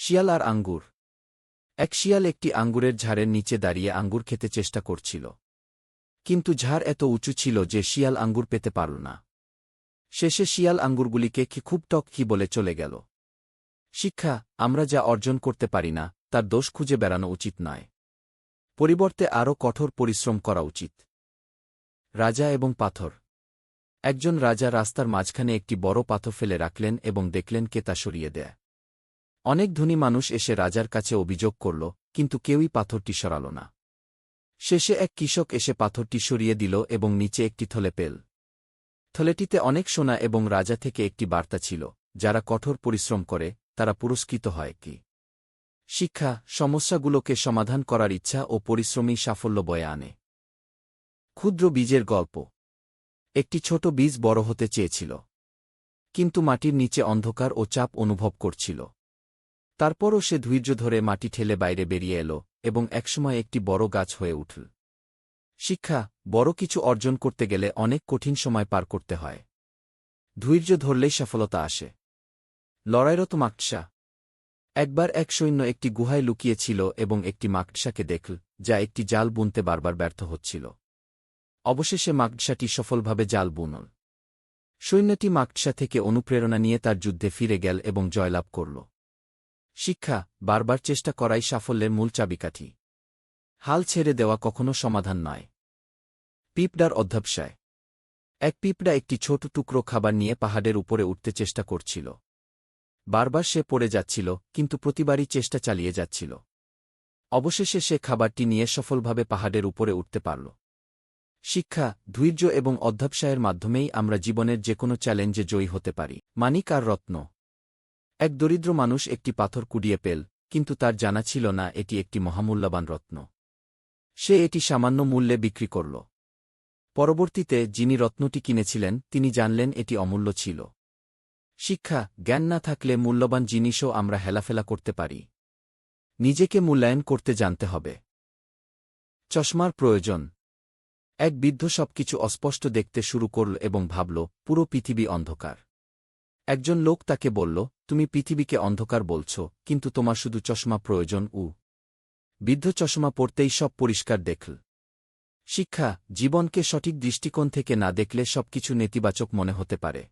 শিয়াল আর আঙ্গুর। এক শিয়াল একটি আঙ্গুরের ঝাড়ের নিচে দাঁড়িয়ে আঙ্গুর খেতে চেষ্টা করছিল। কিন্তু ঝাড় এত উঁচু ছিল যে শিয়াল আঙ্গুর পেতে পারল না। শেষে শিয়াল আঙ্গুরগুলিকে খুব টক বলে চলে গেল। শিক্ষা: আমরা যা অর্জন করতে পারি না তার দোষ খুঁজে বেড়ানো উচিত নয়। পরিবর্তে আরও কঠোর পরিশ্রম করা উচিত। রাজা এবং পাথর। একজন রাজা রাস্তার মাঝখানে একটি বড় পাথর ফেলে রাখলেন এবং দেখলেন কে তা সরিয়ে দেয়। অনেক ধনী মানুষ এসে রাজার কাছে অভিযোগ করল, কিন্তু কেউই পাথরটি সরাল না। শেষে এক কৃষক এসে পাথরটি সরিয়ে দিল এবং নিচে একটি থলে পেল। থলেটিতে অনেক সোনা এবং রাজা থেকে একটি বার্তা ছিল, যারা কঠোর পরিশ্রম করে তারা পুরস্কৃত হয়। কি শিক্ষা: সমস্যাগুলোকে সমাধান করার ইচ্ছা ও পরিশ্রমী সাফল্য বয়ে আনে। ক্ষুদ্র বীজের গল্প। একটি ছোট বীজ বড় হতে চেয়েছিল, কিন্তু মাটির নিচে অন্ধকার ও চাপ অনুভব করছিল। তারপরও সে ধৈর্য ধরে মাটি ঠেলে বাইরে বেরিয়ে এল এবং একসময় একটি বড় গাছ হয়ে উঠল। শিক্ষা: বড় কিছু অর্জন করতে গেলে অনেক কঠিন সময় পার করতে হয়। ধৈর্য ধরলেই সফলতা আসে। লড়াইরত মাকড়সা। একবার এক সৈন্য একটি গুহায় লুকিয়েছিল এবং একটি মাকড়সাকে দেখল, যা একটি জাল বুনতে বারবার ব্যর্থ হচ্ছিল। অবশেষে মাকড়সাটি সফলভাবে জাল বুনল। সৈন্যটি মাকড়সা থেকে অনুপ্রেরণা নিয়ে তার যুদ্ধে ফিরে গেল এবং জয়লাভ করল। শিক্ষা: বারবার চেষ্টা করাই সাফল্যের মূল চাবিকাঠি। হাল ছেড়ে দেওয়া কখনো সমাধান নয়। পিঁপড়ার অধ্যবসায়। এক পিঁপড়া একটি ছোট টুকরো খাবার নিয়ে পাহাড়ের উপরে উঠতে চেষ্টা করছিল। বারবার সে পড়ে যাচ্ছিল, কিন্তু প্রতিবারই চেষ্টা চালিয়ে যাচ্ছিল। অবশেষে সে খাবারটি নিয়ে সফলভাবে পাহাড়ের উপরে উঠতে পারল। শিক্ষা: ধৈর্য এবং অধ্যবসায়ের মাধ্যমেই আমরা জীবনের যেকোনো চ্যালেঞ্জে জয়ী হতে পারি। মানিক আর রত্ন। এক দরিদ্র মানুষ একটি পাথর কুড়িয়ে পেল, কিন্তু তার জানা ছিল না এটি একটি মহামূল্যবান রত্ন। সে এটি সামান্য মূল্যে বিক্রি করল। পরবর্তীতে যিনি রত্নটি কিনেছিলেন তিনি জানলেন এটি অমূল্য ছিল। শিক্ষা: জ্ঞান না থাকলে মূল্যবান জিনিসও আমরা হেলাফেলা করতে পারি। নিজেকে মূল্যায়ন করতে জানতে হবে। চশমার প্রয়োজন। এক বৃদ্ধ সবকিছু অস্পষ্ট দেখতে শুরু করল এবং ভাবল, পুরো পৃথিবী অন্ধকার। একজন লোক তাকে বলল, তুমি পৃথিবীকে অন্ধকার বলছ, কিন্তু তোমার শুধু চশমা প্রয়োজন। বৃদ্ধ চশমা পরতেই সব পরিষ্কার দেখল। শিক্ষা: জীবনকে সঠিক দৃষ্টিকোণ থেকে না দেখলে সবকিছু নেতিবাচক মনে হতে পারে।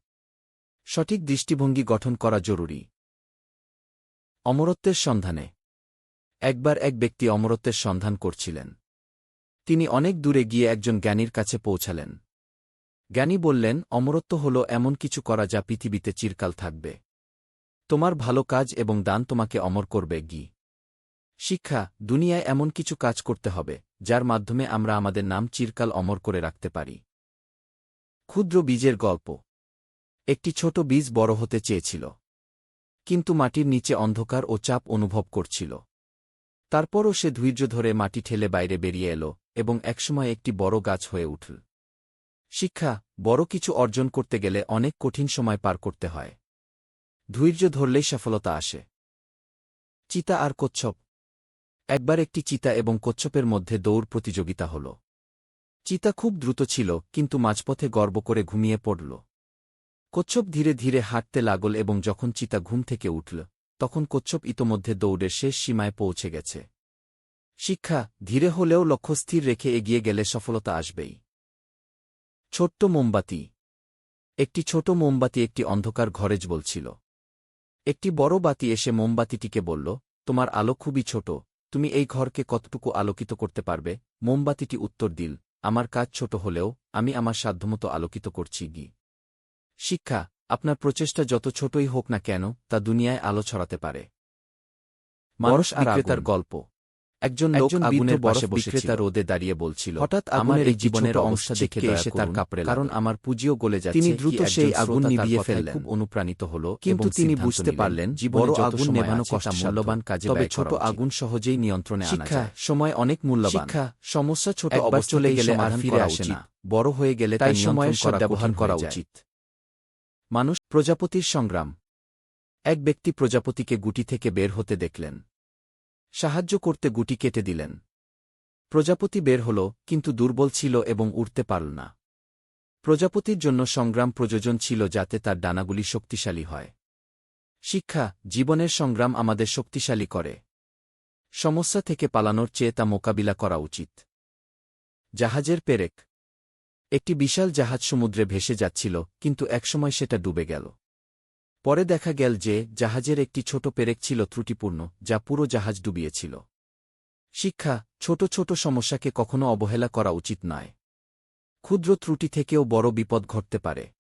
সঠিক দৃষ্টিভঙ্গি গঠন করা জরুরি। অমরত্বের সন্ধানে। একবার এক ব্যক্তি অমরত্বের সন্ধান করছিলেন। তিনি অনেক দূরে গিয়ে একজন জ্ঞানীর কাছে পৌঁছালেন। জ্ঞানী বললেন, অমরত্ব হল এমন কিছু করা যা পৃথিবীতে চিরকাল থাকবে। তোমার ভালো কাজ এবং দান তোমাকে অমর করবে। শিক্ষা: দুনিয়ায় এমন কিছু কাজ করতে হবে যার মাধ্যমে আমরা আমাদের নাম চিরকাল অমর করে রাখতে পারি। ক্ষুদ্র বীজের গল্প। একটি ছোট বীজ বড় হতে চেয়েছিল, কিন্তু মাটির নিচে অন্ধকার ও চাপ অনুভব করছিল। তারপরও সে ধৈর্য ধরে মাটি ঠেলে বাইরে বেরিয়ে এল এবং একসময় একটি বড় গাছ হয়ে উঠল। শিক্ষা: বড় কিছু অর্জন করতে গেলে অনেক কঠিন সময় পার করতে হয়। ধৈর্য ধরলেই সফলতা আসে। চিতা আর কচ্ছপ। একবার একটি চিতা এবং কচ্ছপের মধ্যে দৌড় প্রতিযোগিতা হল। চিতা খুব দ্রুত ছিল, কিন্তু মাঝপথে গর্ব করে ঘুমিয়ে পড়ল। কচ্ছপ ধীরে ধীরে হাঁটতে লাগল এবং যখন চিতা ঘুম থেকে উঠল, তখন কচ্ছপ ইতোমধ্যে দৌড়ের শেষ সীমায় পৌঁছে গেছে। শিক্ষা: ধীরে হলেও লক্ষ্য স্থির রেখে এগিয়ে গেলে সফলতা আসবেই। ছোট্ট মোমবাতি। একটি ছোট মোমবাতি একটি অন্ধকার ঘরে জ্বলছিল। একটি বড় বাতি এসে মোমবাতিটিকে বলল, তোমার আলো খুবই ছোট, তুমি এই ঘরকে কতটুকু আলোকিত করতে পারবে? মোমবাতিটি উত্তর দিল, আমার কাজ ছোট হলেও আমি আমার সাধ্যমতো আলোকিত করছি। শিক্ষা: আপনার প্রচেষ্টা যত ছোটই হোক না কেন তা দুনিয়ায় আলো ছড়াতে পারে। মানুষ বিক্রেতার গল্প। একজন লোক আগুনের পাশে বসে রোদে দাঁড়িয়ে বলছিল, হঠাৎ আমার এই জীবনের অবস্থা দেখে এসে তার কাঁপড়ে, কারণ আমার পুঁজিও গলে যাচ্ছে। তিনি দ্রুত সেই আগুন নিভিয়ে ফেললেন। খুব অনুপ্রাণিত হল, কিন্তু তিনি বুঝতে পারলেন বড় আগুন নেভানো মূল্যবান কাজে, তবে ছোট আগুন সহজেই নিয়ন্ত্রণে আনা যায়। সময় অনেক মূল্যবান। শিক্ষা: সমস্যা ছোট অবস্থা চলে গেলে আর ফিরে আসে না, বড় হয়ে গেলে তাই সময়ের সদ্ব্যবহার করা উচিত। মানুষ। প্রজাপতির সংগ্রাম। এক ব্যক্তি প্রজাপতিকে গুটি থেকে বের হতে দেখলেন। সাহায্য করতে গুটি কেটে দিলেন। প্রজাপতি বের হল, কিন্তু দুর্বল ছিল এবং উড়তে পারল না। প্রজাপতির জন্য সংগ্রাম প্রয়োজন ছিল যাতে তার ডানাগুলি শক্তিশালী হয়। শিক্ষা, জীবনের সংগ্রাম আমাদের শক্তিশালী করে। সমস্যা থেকে পালানোর চেয়ে তা মোকাবিলা করা উচিত। জাহাজের পেরেক। একটি বিশাল জাহাজ সমুদ্রে ভেসে যাচ্ছিল, কিন্তু একসময় সেটা ডুবে গেল। পরে দেখা গেল যে জাহাজের একটি ছোট পেরেক ছিল ত্রুটিপূর্ণ, যা পুরো জাহাজ ডুবিয়েছিল। শিক্ষা, ছোট ছোট সমস্যাকে কখনো অবহেলা করা উচিত নয়। ক্ষুদ্র ত্রুটি থেকেও বড় বিপদ ঘটতে পারে।